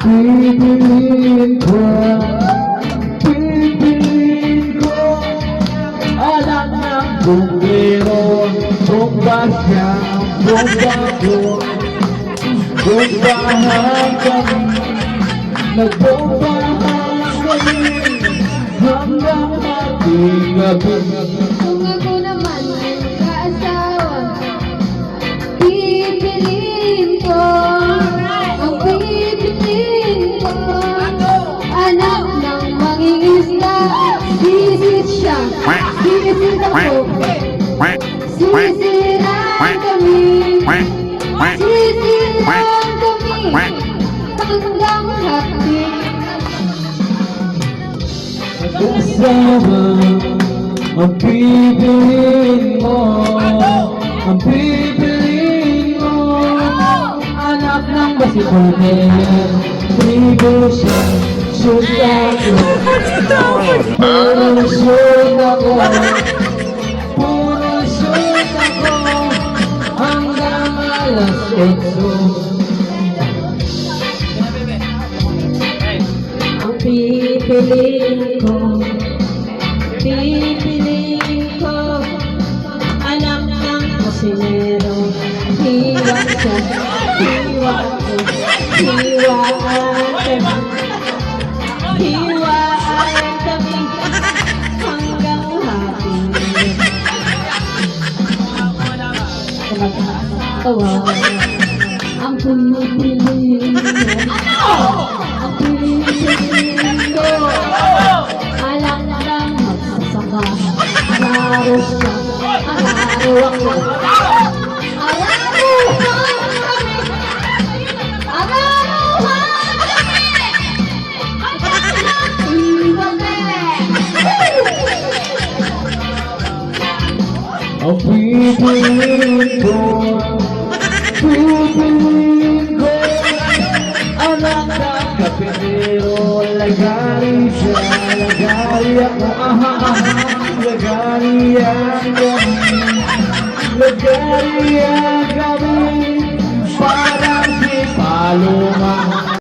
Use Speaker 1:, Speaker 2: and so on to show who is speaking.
Speaker 1: Pipiliin ko, pipiliin ko, anak ng bumbero, bomba siya, bomba ko, bombahan kami, nagbombahan kami, hanggang ating gabi.
Speaker 2: Kung ako naman ay mag-aasawa, pipiliin ko, ang pipiliin ko, anak ng mangingisda, sisit siya, sisit ako, sisiraan kami, sisiraan kami, hanggang hapdi.
Speaker 1: Kasama ang pipiliin mo, ang pipiliin mo, anak ng basikuler, trigo siya, shoot ako, puro shoot ako, puro shoot ako, hanggang alas 8. Ang pipiliin ko, anak ng kasinero, hiwa siya, hiwa ko, hiwaan kami, hanggang happy. Tawa, ang pipiliin ko, ang pipiliin ko, alam na lang magsasaka, araro siya, araro ako, araruhan kami, araruhan kami, iwan ang pipiliin ko, anak ng kapitero, lagari siya, lagari ako, lagari ang kami, lagari ang kami, parang si Palo